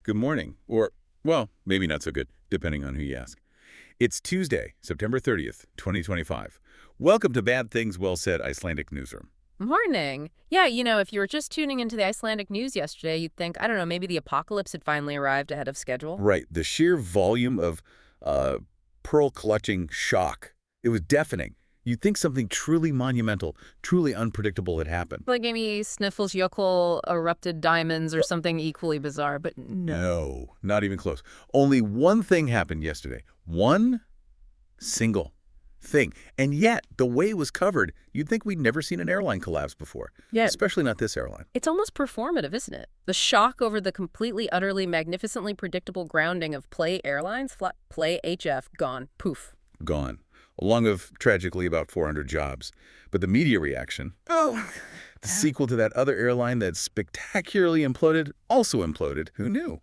good morning. Or, well, maybe not so good, depending on who you ask. It's Tuesday, September 30th, 2025. Welcome to Bad Things Well Said Icelandic Newsroom. Morning. Yeah, if you were just tuning into the Icelandic news yesterday, you'd think, I don't know, maybe the apocalypse had finally arrived ahead of schedule. Right, the sheer volume of pearl-clutching shock. It was deafening. You'd think something truly monumental, truly unpredictable had happened. Like maybe Snæfellsjökull erupted diamonds or something equally bizarre, but no. No, not even close. Only one thing happened yesterday. One single thing. And yet, the way it was covered, you'd think we'd never seen an airline collapse before. Yeah. Especially not this airline. It's almost performative, isn't it? The shock over the completely, utterly, magnificently predictable grounding of Play Airlines, Play HF, gone. Poof. Gone. Along with, tragically, about 400 jobs. But the media reaction, oh, the sequel to that other airline that spectacularly imploded, also imploded. Who knew?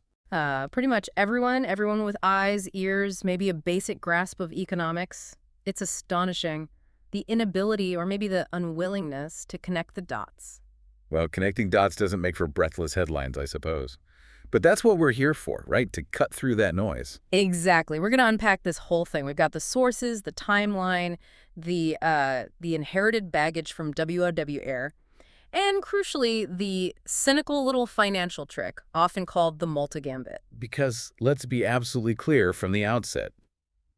Pretty much everyone with eyes, ears, maybe a basic grasp of economics. It's astonishing. The inability, or maybe the unwillingness, to connect the dots. Well, connecting dots doesn't make for breathless headlines, I suppose. But that's what we're here for, right? To cut through that noise. Exactly. We're going to unpack this whole thing. We've got the sources, the timeline, the inherited baggage from WOW Air, and crucially, the cynical little financial trick, often called the Malta Gambit. Because let's be absolutely clear from the outset.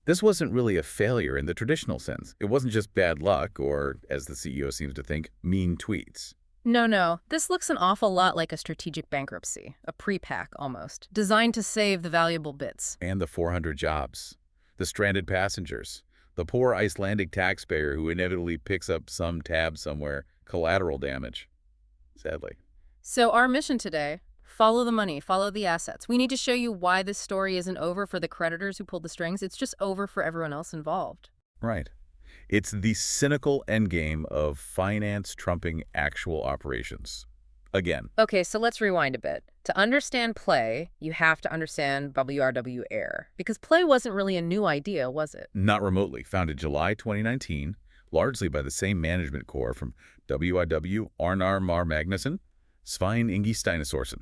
This wasn't really a failure in the traditional sense. It wasn't just bad luck or, as the CEO seems to think, mean tweets. No. This looks an awful lot like a strategic bankruptcy, a pre-pack almost, designed to save the valuable bits. And the 400 jobs, the stranded passengers, the poor Icelandic taxpayer who inevitably picks up some tab somewhere, collateral damage, sadly. So our mission today, follow the money, follow the assets. We need to show you why this story isn't over for the creditors who pulled the strings. It's just over for everyone else involved. Right. It's the cynical endgame of finance trumping actual operations. Again. Okay, so let's rewind a bit. To understand Play, you have to understand WRW Air. Because Play wasn't really a new idea, was it? Not remotely. Founded July 2019, largely by the same management core from WIW, Arnar Mar Magnusson, Svein Ingi Steinarsson.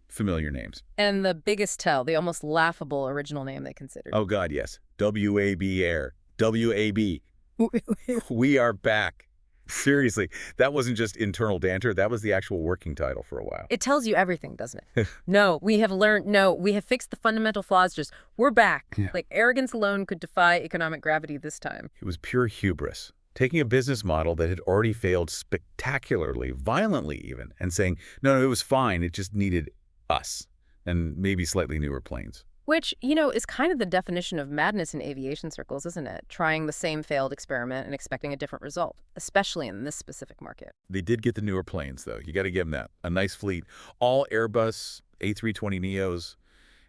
Familiar names. And the biggest tell, the almost laughable original name they considered. Oh, God, yes. WAB Air. WAB. We are back. Seriously, that wasn't just internal banter. That was the actual working title for a while. It tells you everything, doesn't it? We have fixed the fundamental flaws, we're back. Yeah. Like arrogance alone could defy economic gravity this time. It was pure hubris. Taking a business model that had already failed spectacularly, violently even, and saying, no, it was fine. It just needed us and maybe slightly newer planes. Which, is kind of the definition of madness in aviation circles, isn't it? Trying the same failed experiment and expecting a different result, especially in this specific market. They did get the newer planes, though. You got to give them that. A nice fleet. All Airbus, A320neos,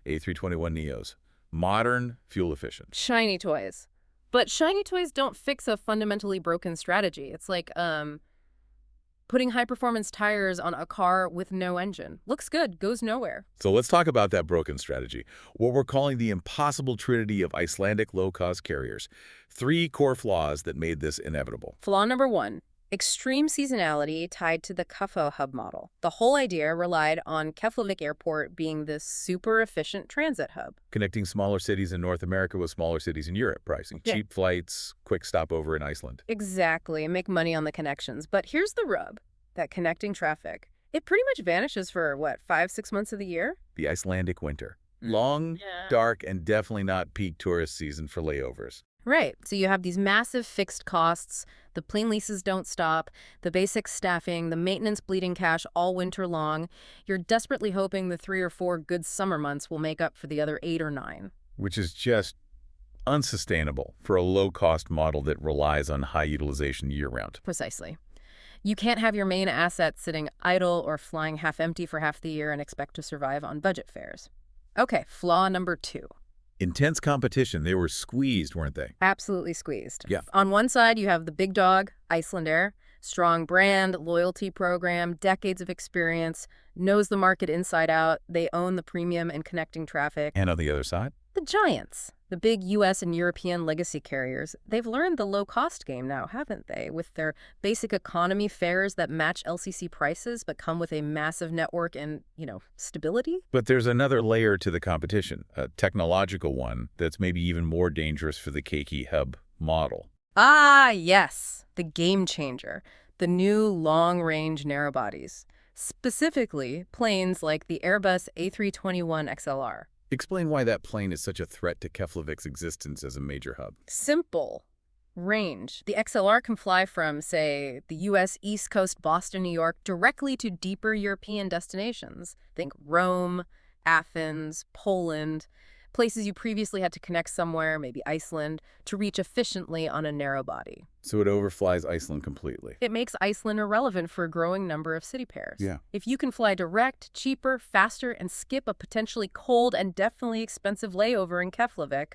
A321neos. Modern, fuel efficient. Shiny toys. But shiny toys don't fix a fundamentally broken strategy. It's like, putting high-performance tires on a car with no engine. Looks good, goes nowhere. So let's talk about that broken strategy, what we're calling the impossible trinity of Icelandic low-cost carriers. 3 core flaws that made this inevitable. Flaw number 1, extreme seasonality tied to the Keflavík hub model. The whole idea relied on Keflavik Airport being this super efficient transit hub. Connecting smaller cities in North America with smaller cities in Europe, pricing cheap flights, quick stopover in Iceland. Exactly, and make money on the connections. But here's the rub, that connecting traffic. It pretty much vanishes for, 5-6 months of the year? The Icelandic winter. Long, dark, and definitely not peak tourist season for layovers. Right. So you have these massive fixed costs, the plane leases don't stop, the basic staffing, the maintenance bleeding cash all winter long. You're desperately hoping the 3 or 4 good summer months will make up for the other 8 or 9. Which is just unsustainable for a low-cost model that relies on high utilization year-round. Precisely. You can't have your main asset sitting idle or flying half empty for half the year and expect to survive on budget fares. Okay, flaw number 2. Intense competition. They were squeezed, weren't they? Absolutely squeezed. Yeah. On one side, you have the big dog, Icelandair, strong brand, loyalty program, decades of experience, knows the market inside out. They own the premium and connecting traffic. And on the other side? The giants, the big US and European legacy carriers, they've learned the low-cost game now, haven't they? With their basic economy fares that match LCC prices but come with a massive network and, stability. But there's another layer to the competition, a technological one that's maybe even more dangerous for the Keiki hub model. Ah, yes, the game changer, the new long-range narrowbodies, specifically planes like the Airbus A321XLR. Explain why that plane is such a threat to Keflavik's existence as a major hub. Simple. Range. The XLR can fly from, say, the U.S. East Coast, Boston, New York, directly to deeper European destinations. Think Rome, Athens, Poland, places you previously had to connect somewhere, maybe Iceland, to reach efficiently on a narrow body. So it overflies Iceland completely. It makes Iceland irrelevant for a growing number of city pairs. Yeah. If you can fly direct, cheaper, faster, and skip a potentially cold and definitely expensive layover in Keflavik,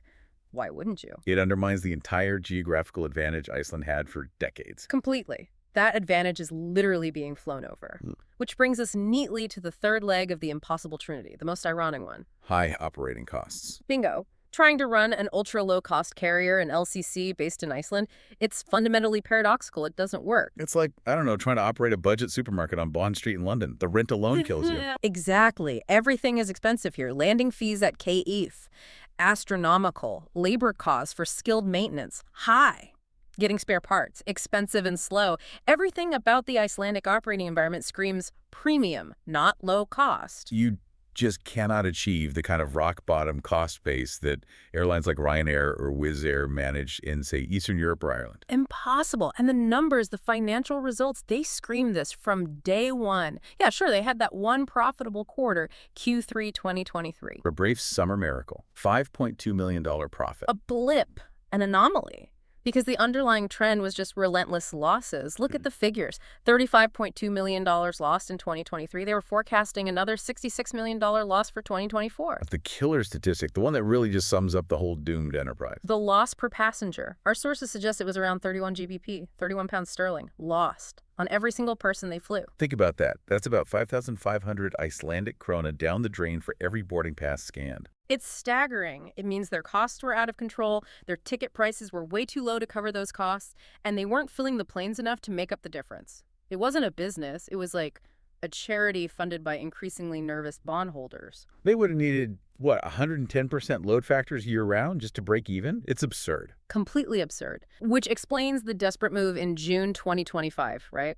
why wouldn't you? It undermines the entire geographical advantage Iceland had for decades. Completely. That advantage is literally being flown over. Which brings us neatly to the third leg of the impossible trinity, the most ironic one. High operating costs. Bingo. Trying to run an ultra-low-cost carrier, an LCC, based in Iceland, it's fundamentally paradoxical. It doesn't work. It's like, I don't know, trying to operate a budget supermarket on Bond Street in London. The rent alone kills you. Exactly. Everything is expensive here. Landing fees at KEF, astronomical. Labor costs for skilled maintenance, high. Getting spare parts, expensive and slow. Everything about the Icelandic operating environment screams premium, not low cost. You just cannot achieve the kind of rock-bottom cost base that airlines like Ryanair or Wizz Air manage in, say, Eastern Europe or Ireland. Impossible. And the numbers, the financial results, they scream this from day one. Yeah, sure, they had that one profitable quarter, Q3 2023. A brave summer miracle. $5.2 million profit. A blip, an anomaly. Because the underlying trend was just relentless losses. Look at the figures. $35.2 million lost in 2023. They were forecasting another $66 million loss for 2024. The killer statistic, the one that really just sums up the whole doomed enterprise. The loss per passenger. Our sources suggest it was around 31 GBP, 31 pounds sterling, lost on every single person they flew. Think about that. That's about 5,500 Icelandic krona down the drain for every boarding pass scanned. It's staggering. It means their costs were out of control, their ticket prices were way too low to cover those costs, and they weren't filling the planes enough to make up the difference. It wasn't a business. It was like a charity funded by increasingly nervous bondholders. They would have needed, 110% load factors year-round just to break even? It's absurd. Completely absurd. Which explains the desperate move in June 2025, right?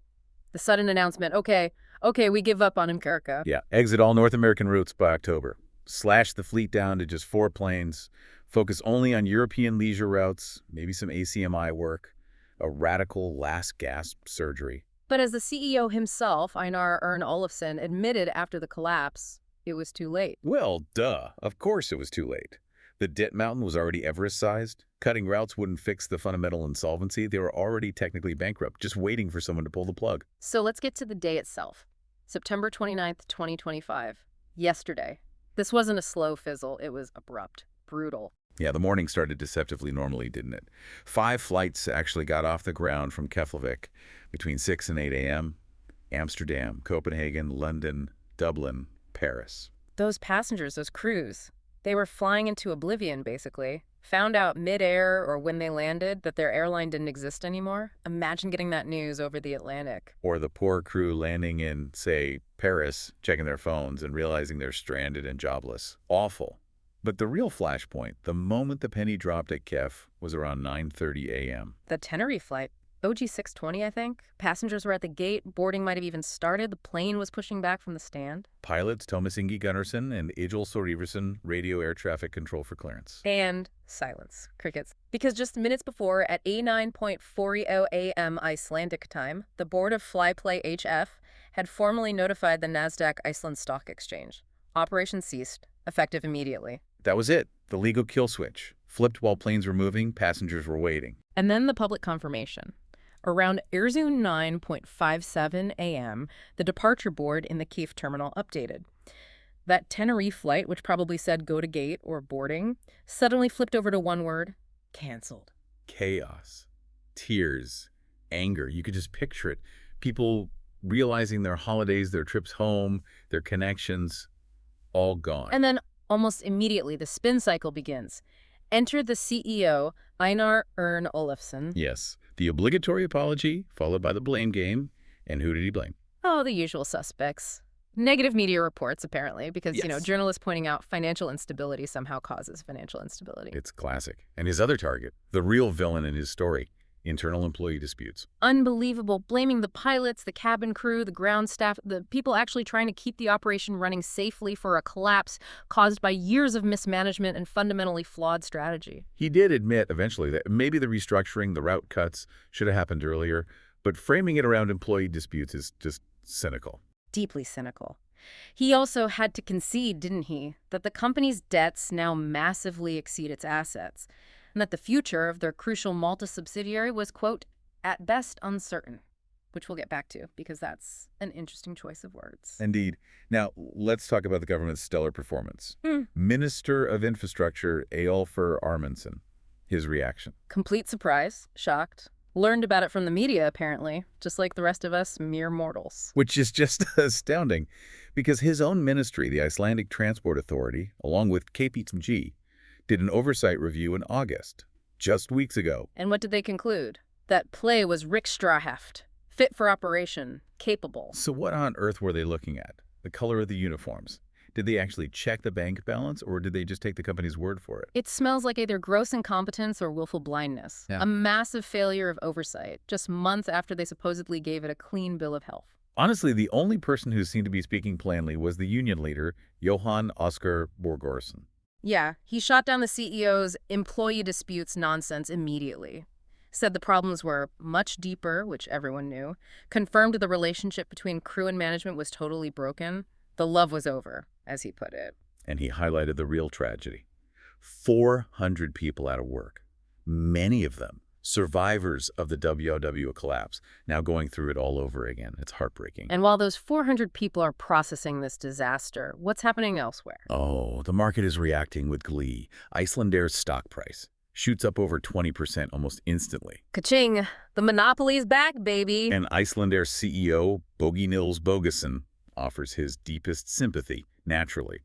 The sudden announcement, okay, we give up on Imkerka. Yeah, exit all North American routes by October. Slash the fleet down to just 4 planes. Focus only on European leisure routes, maybe some ACMI work. A radical last-gasp surgery. But as the CEO himself, Einar Ern Olafsson, admitted after the collapse, it was too late. Well, duh. Of course it was too late. The debt mountain was already Everest-sized. Cutting routes wouldn't fix the fundamental insolvency. They were already technically bankrupt, just waiting for someone to pull the plug. So let's get to the day itself. September 29th, 2025. Yesterday. This wasn't a slow fizzle. It was abrupt, brutal. Yeah, the morning started deceptively normally, didn't it? 5 flights actually got off the ground from Keflavik between 6 and 8 a.m. Amsterdam, Copenhagen, London, Dublin, Paris. Those passengers, those crews, they were flying into oblivion, basically. Found out mid-air or when they landed that their airline didn't exist anymore. Imagine getting that news over the Atlantic. Or the poor crew landing in, say, Paris, checking their phones and realizing they're stranded and jobless. Awful. But the real flashpoint, the moment the penny dropped at Kef, was around 9:30 a.m. The Tenerife flight, OG 620, I think. Passengers were at the gate. Boarding might have even started. The plane was pushing back from the stand. Pilots Thomas Ingi Gunnarsson and Egil Soriversen radio air traffic control for clearance. And silence. Crickets. Because just minutes before, at 09:40 a.m. Icelandic time, the board of Flyplay HF had formally notified the Nasdaq Iceland Stock Exchange. Operation ceased, effective immediately. That was it. The legal kill switch. Flipped while planes were moving, passengers were waiting. And then the public confirmation. Around Erzurum 9:57 a.m., the departure board in the Kef terminal updated. That Tenerife flight, which probably said go to gate or boarding, suddenly flipped over to one word, canceled. Chaos. Tears. Anger. You could just picture it. People realizing their holidays, their trips home, their connections, all gone. And then Almost immediately, the spin cycle begins. Enter the CEO, Einar Ern Olafsson. Yes, the obligatory apology, followed by the blame game. And who did he blame? Oh, the usual suspects. Negative media reports, apparently, because, Yes. journalists pointing out financial instability somehow causes financial instability. It's classic. And his other target, the real villain in his story, internal employee disputes. Unbelievable, blaming the pilots, the cabin crew, the ground staff, the people actually trying to keep the operation running safely for a collapse caused by years of mismanagement and fundamentally flawed strategy. He did admit eventually that maybe the restructuring, the route cuts, should have happened earlier, but framing it around employee disputes is just cynical. Deeply cynical. He also had to concede, didn't he, that the company's debts now massively exceed its assets, and that the future of their crucial Malta subsidiary was, quote, at best uncertain, which we'll get back to because that's an interesting choice of words. Indeed. Now, let's talk about the government's stellar performance. Hmm. Minister of Infrastructure Eyjolfur Ármannsson, his reaction. Complete surprise, shocked. Learned about it from the media, apparently, just like the rest of us mere mortals. Which is just astounding, because his own ministry, the Icelandic Transport Authority, along with KPMG, did an oversight review in August, just weeks ago. And what did they conclude? That play was riksstraheft, fit for operation, capable. So what on earth were they looking at? The color of the uniforms? Did they actually check the bank balance, or did they just take the company's word for it? It smells like either gross incompetence or willful blindness. Yeah. A massive failure of oversight, just months after they supposedly gave it a clean bill of health. Honestly, the only person who seemed to be speaking plainly was the union leader, Johan Oskar Borgårdsson. Yeah, he shot down the CEO's employee disputes nonsense immediately. Said the problems were much deeper, which everyone knew. Confirmed the relationship between crew and management was totally broken. The love was over, as he put it. And he highlighted the real tragedy. 400 people out of work, many of them survivors of the WOW collapse, now going through it all over again. It's heartbreaking. And while those 400 people are processing this disaster, what's happening elsewhere? Oh, the market is reacting with glee. Icelandair's stock price shoots up over 20% almost instantly. Ka-ching! The monopoly's back, baby! And Icelandair's CEO, Bogi Nils Bogason, offers his deepest sympathy, naturally,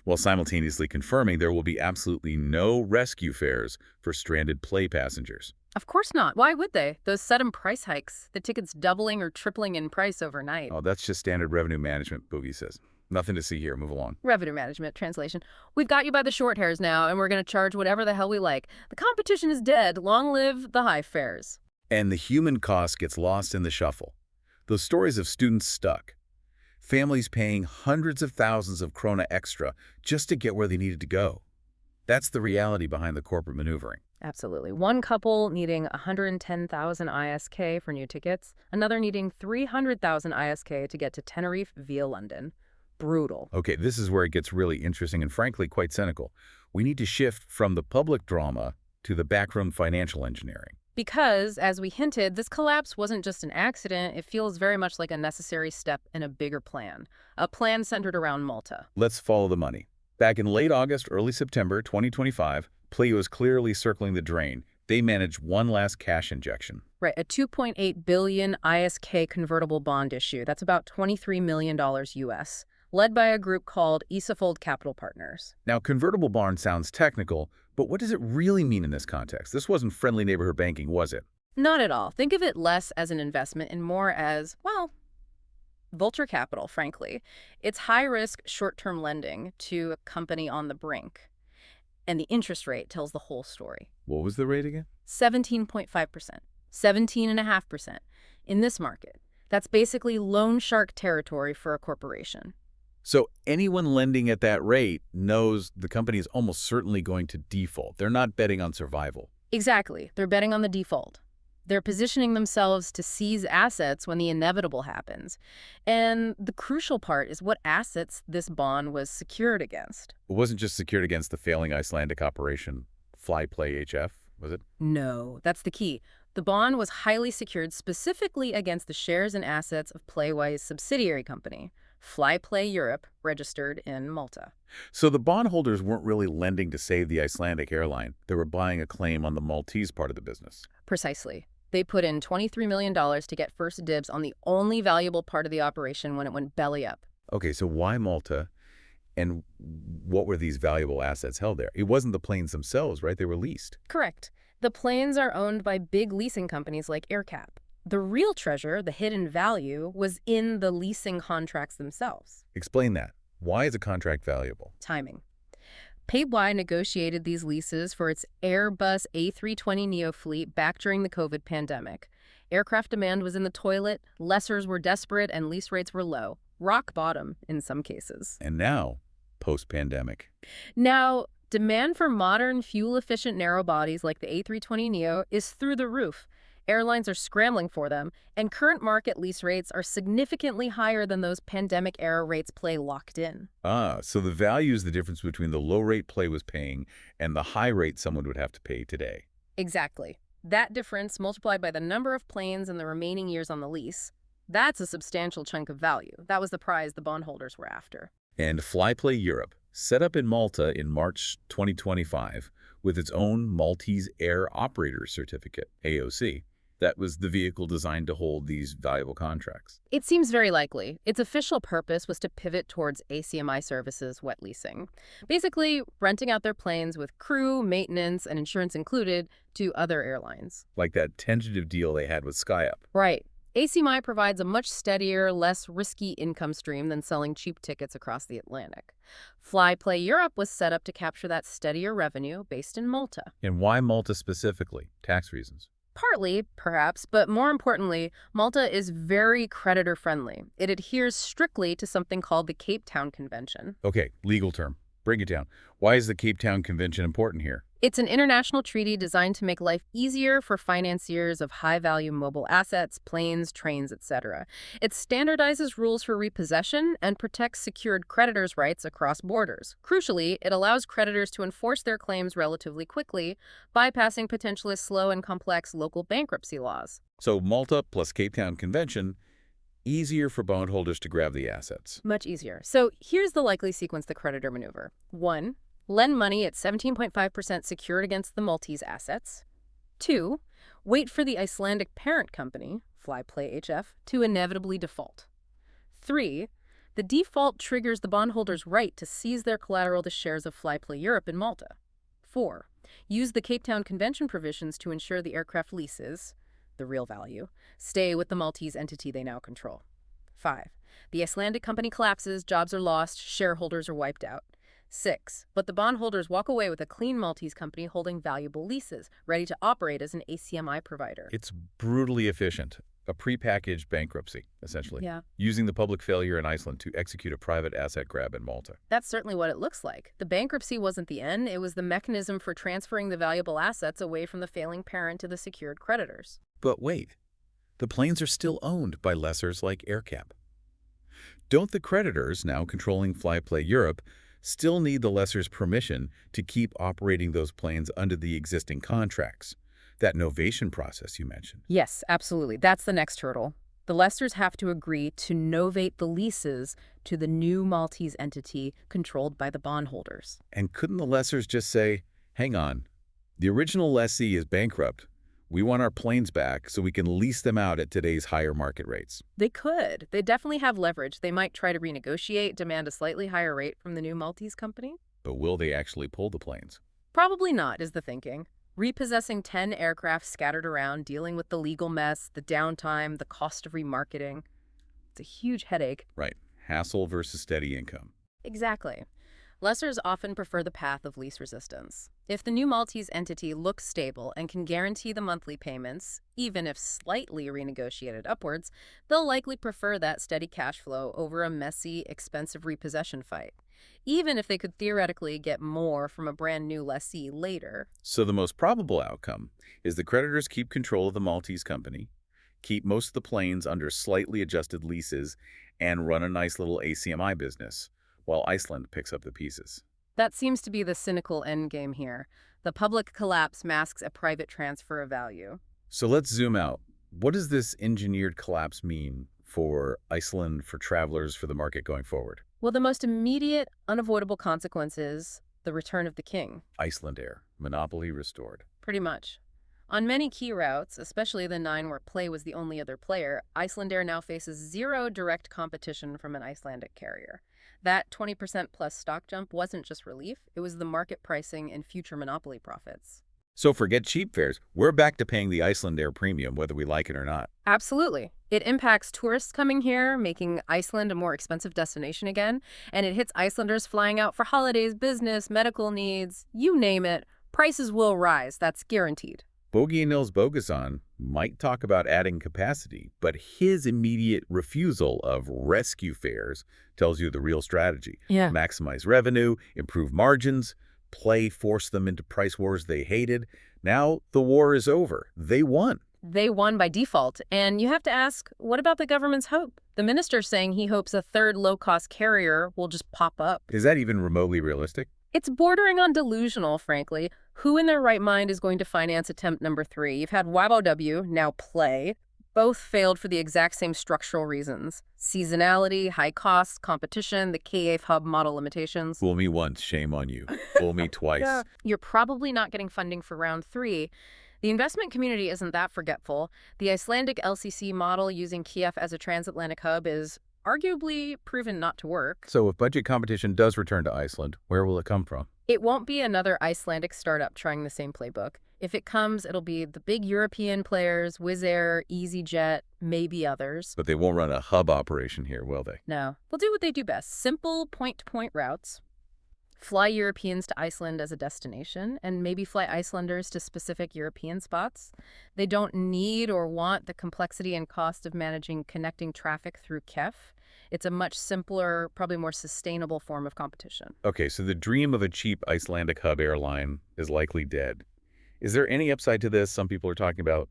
while simultaneously confirming there will be absolutely no rescue fares for stranded play passengers. Of course not. Why would they? Those sudden price hikes, the tickets doubling or tripling in price overnight. Oh, that's just standard revenue management, Boogie says. Nothing to see here. Move along. Revenue management, translation. We've got you by the short hairs now, and we're going to charge whatever the hell we like. The competition is dead. Long live the high fares. And the human cost gets lost in the shuffle. Those stories of students stuck. Families paying hundreds of thousands of krona extra just to get where they needed to go. That's the reality behind the corporate maneuvering. Absolutely. One couple needing 110,000 ISK for new tickets, another needing 300,000 ISK to get to Tenerife via London. Brutal. Okay, this is where it gets really interesting and frankly quite cynical. We need to shift from the public drama to the backroom financial engineering. Because, as we hinted, this collapse wasn't just an accident. It feels very much like a necessary step in a bigger plan, a plan centered around Malta. Let's follow the money. Back in late August, early September 2025, Play was clearly circling the drain. They managed one last cash injection. Right, a 2.8 billion ISK convertible bond issue. That's about $23 million US, led by a group called Isafold Capital Partners. Now, convertible bond sounds technical, but what does it really mean in this context? This wasn't friendly neighborhood banking, was it? Not at all. Think of it less as an investment and more as, well, vulture capital, frankly. It's high-risk, short-term lending to a company on the brink. And the interest rate tells the whole story. What was the rate again? 17.5%, 17.5% in this market. That's basically loan shark territory for a corporation. So anyone lending at that rate knows the company is almost certainly going to default. They're not betting on survival. Exactly. They're betting on the default. They're positioning themselves to seize assets when the inevitable happens. And the crucial part is what assets this bond was secured against. It wasn't just secured against the failing Icelandic operation Flyplay HF, was it? No, that's the key. The bond was highly secured specifically against the shares and assets of Playway's subsidiary company, Flyplay Europe, registered in Malta. So the bondholders weren't really lending to save the Icelandic airline. They were buying a claim on the Maltese part of the business. Precisely. They put in $23 million to get first dibs on the only valuable part of the operation when it went belly up. Okay, so why Malta? And what were these valuable assets held there? It wasn't the planes themselves, right? They were leased. Correct. The planes are owned by big leasing companies like AerCap. The real treasure, the hidden value, was in the leasing contracts themselves. Explain that. Why is a contract valuable? Timing. Pay-Y negotiated these leases for its Airbus A320neo fleet back during the COVID pandemic. Aircraft demand was in the toilet, lessors were desperate, and lease rates were low. Rock bottom in some cases. And now, post-pandemic. Now, demand for modern, fuel-efficient narrow bodies like the A320neo is through the roof. Airlines are scrambling for them, and current market lease rates are significantly higher than those pandemic-era rates Play locked in. So the value is the difference between the low rate Play was paying and the high rate someone would have to pay today. Exactly. That difference multiplied by the number of planes and the remaining years on the lease, that's a substantial chunk of value. That was the prize the bondholders were after. And Flyplay Europe, set up in Malta in March 2025 with its own Maltese Air Operator Certificate, AOC. That was the vehicle designed to hold these valuable contracts. It seems very likely. Its official purpose was to pivot towards ACMI services, wet leasing. Basically, renting out their planes with crew, maintenance, and insurance included to other airlines. Like that tentative deal they had with SkyUp. Right. ACMI provides a much steadier, less risky income stream than selling cheap tickets across the Atlantic. Flyplay Europe was set up to capture that steadier revenue based in Malta. And why Malta specifically? Tax reasons. Partly, perhaps, but more importantly, Malta is very creditor-friendly. It adheres strictly to something called the Cape Town Convention. Okay, legal term. Bring it down. Why is the Cape Town Convention important here? It's an international treaty designed to make life easier for financiers of high-value mobile assets, planes, trains, etc. It standardizes rules for repossession and protects secured creditors' rights across borders. Crucially, it allows creditors to enforce their claims relatively quickly, bypassing potentially slow and complex local bankruptcy laws. So Malta plus Cape Town Convention, easier for bondholders to grab the assets. Much easier. So here's the likely sequence the creditor maneuver. 1. Lend money at 17.5% secured against the Maltese assets. 2. Wait for the Icelandic parent company, Flyplay HF, to inevitably default. 3. The default triggers the bondholders' right to seize their collateral to shares of Flyplay Europe in Malta. 4. Use the Cape Town Convention provisions to ensure the aircraft leases, the real value, stay with the Maltese entity they now control. 5. The Icelandic company collapses, jobs are lost, shareholders are wiped out. 6. But the bondholders walk away with a clean Maltese company holding valuable leases, ready to operate as an ACMI provider. It's brutally efficient. A prepackaged bankruptcy, essentially. Yeah. Using the public failure in Iceland to execute a private asset grab in Malta. That's certainly what it looks like. The bankruptcy wasn't the end, it was the mechanism for transferring the valuable assets away from the failing parent to the secured creditors. But wait, the planes are still owned by lessors like AerCap. Don't the creditors, now controlling Flyplay Europe, still need the lessor's permission to keep operating those planes under the existing contracts? That novation process you mentioned. Yes, absolutely. That's the next hurdle. The lessors have to agree to novate the leases to the new Maltese entity controlled by the bondholders. And couldn't the lessors just say, hang on, the original lessee is bankrupt. We want our planes back so we can lease them out at today's higher market rates. They could. They definitely have leverage. They might try to renegotiate, demand a slightly higher rate from the new Maltese company. But will they actually pull the planes? Probably not, is the thinking. Repossessing 10 aircraft scattered around, dealing with the legal mess, the downtime, the cost of remarketing. It's a huge headache. Right. Hassle versus steady income. Exactly. Lessors often prefer the path of least resistance. If the new Maltese entity looks stable and can guarantee the monthly payments, even if slightly renegotiated upwards, they'll likely prefer that steady cash flow over a messy, expensive repossession fight, even if they could theoretically get more from a brand new lessee later. So the most probable outcome is the creditors keep control of the Maltese company, keep most of the planes under slightly adjusted leases, and run a nice little ACMI business, while Iceland picks up the pieces. That seems to be the cynical endgame here. The public collapse masks a private transfer of value. So let's zoom out. What does this engineered collapse mean for Iceland, for travelers, for the market going forward? Well, the most immediate, unavoidable consequence is the return of the king. Icelandair, monopoly restored. Pretty much. On many key routes, especially the 9 where Play was the only other player, Icelandair now faces zero direct competition from an Icelandic carrier. That 20% plus stock jump wasn't just relief, it was the market pricing and future monopoly profits. So forget cheap fares. We're back to paying the Icelandair premium, whether we like it or not. Absolutely. It impacts tourists coming here, making Iceland a more expensive destination again, and it hits Icelanders flying out for holidays, business, medical needs, you name it. Prices will rise, that's guaranteed. Bogi Nils Bogason might talk about adding capacity, but his immediate refusal of rescue fares tells you the real strategy. Yeah. Maximize revenue, improve margins, force them into price wars they hated. Now the war is over. They won. They won by default, and you have to ask, what about the government's hope? The minister's saying he hopes a third low-cost carrier will just pop up. Is that even remotely realistic? It's bordering on delusional, frankly. Who in their right mind is going to finance attempt number 3? You've had WOW, now Play. Both failed for the exact same structural reasons. Seasonality, high costs, competition, the KAF hub model limitations. Fool me once, shame on you. Fool me twice. Yeah. You're probably not getting funding for round 3. The investment community isn't that forgetful. The Icelandic LCC model using Kiev as a transatlantic hub is arguably proven not to work. So if budget competition does return to Iceland, where will it come from? It won't be another Icelandic startup trying the same playbook. If it comes, it'll be the big European players, Wizz Air, EasyJet, maybe others. But they won't run a hub operation here, will they? No. They'll do what they do best. Simple point-to-point routes. Fly Europeans to Iceland as a destination, and maybe fly Icelanders to specific European spots. They don't need or want the complexity and cost of managing connecting traffic through KEF. It's a much simpler, probably more sustainable form of competition. Okay, so the dream of a cheap Icelandic hub airline is likely dead. Is there any upside to this? Some people are talking about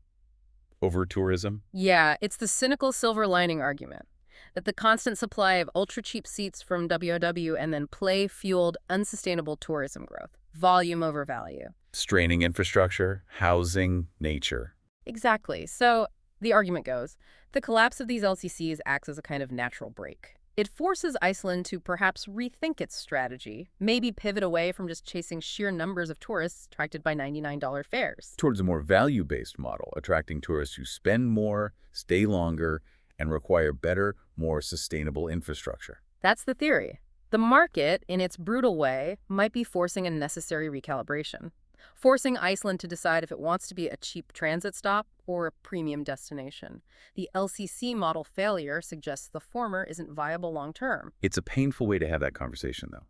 over-tourism. Yeah, it's the cynical silver lining argument that the constant supply of ultra-cheap seats from WOW and then Play-fueled unsustainable tourism growth. Volume over value. Straining infrastructure, housing, nature. Exactly. So the argument goes, the collapse of these LCCs acts as a kind of natural break. It forces Iceland to perhaps rethink its strategy, maybe pivot away from just chasing sheer numbers of tourists attracted by $99 fares. Towards a more value-based model, attracting tourists who spend more, stay longer, and require better, more sustainable infrastructure. That's the theory. The market, in its brutal way, might be forcing a necessary recalibration, forcing Iceland to decide if it wants to be a cheap transit stop or a premium destination. The LCC model failure suggests the former isn't viable long-term. It's a painful way to have that conversation, though,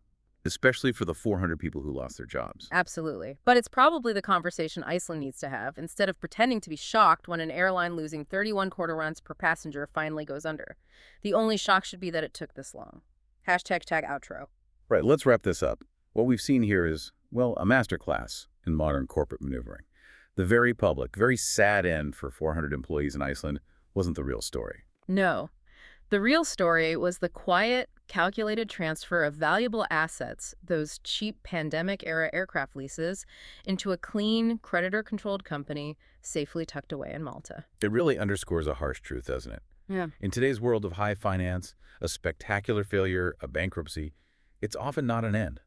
especially for the 400 people who lost their jobs. Absolutely. But it's probably the conversation Iceland needs to have, instead of pretending to be shocked when an airline losing 31 quarter runs per passenger finally goes under. The only shock should be that it took this long. #outro. Right, let's wrap this up. What we've seen here is, well, a masterclass in modern corporate maneuvering. The very public, very sad end for 400 employees in Iceland wasn't the real story. No. The real story was the quiet, calculated transfer of valuable assets, those cheap pandemic-era aircraft leases, into a clean, creditor-controlled company safely tucked away in Malta. It really underscores a harsh truth, doesn't it? Yeah. In today's world of high finance, a spectacular failure, a bankruptcy, it's often not an end.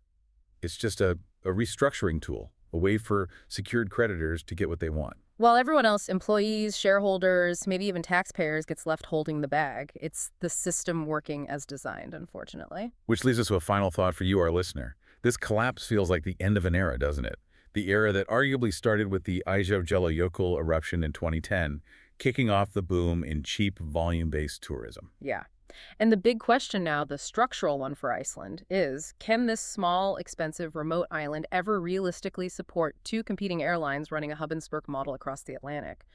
It's just a restructuring tool, a way for secured creditors to get what they want. While everyone else, employees, shareholders, maybe even taxpayers, gets left holding the bag, it's the system working as designed, unfortunately. Which leads us to a final thought for you, our listener. This collapse feels like the end of an era, doesn't it? The era that arguably started with the Eyjafjallajökull eruption in 2010, kicking off the boom in cheap, volume-based tourism. Yeah. And the big question now, the structural one for Iceland, is can this small, expensive, remote island ever realistically support 2 competing airlines running a hub-and-spoke model across the Atlantic?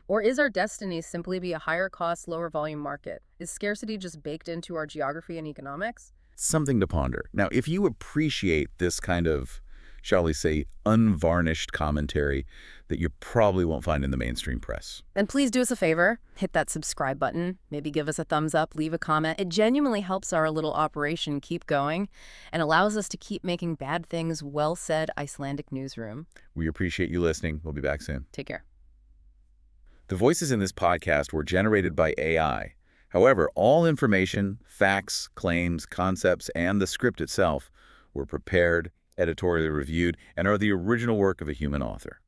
Or is our destiny simply be a higher-cost, lower-volume market? Is scarcity just baked into our geography and economics? Something to ponder. Now, if you appreciate this kind of, shall we say, unvarnished commentary that you probably won't find in the mainstream press. Then please do us a favor, hit that subscribe button, maybe give us a thumbs up, leave a comment. It genuinely helps our little operation keep going and allows us to keep making bad things well-said Icelandic newsroom. We appreciate you listening. We'll be back soon. Take care. The voices in this podcast were generated by AI. However, all information, facts, claims, concepts, and the script itself were prepared, editorially reviewed, and are the original work of a human author.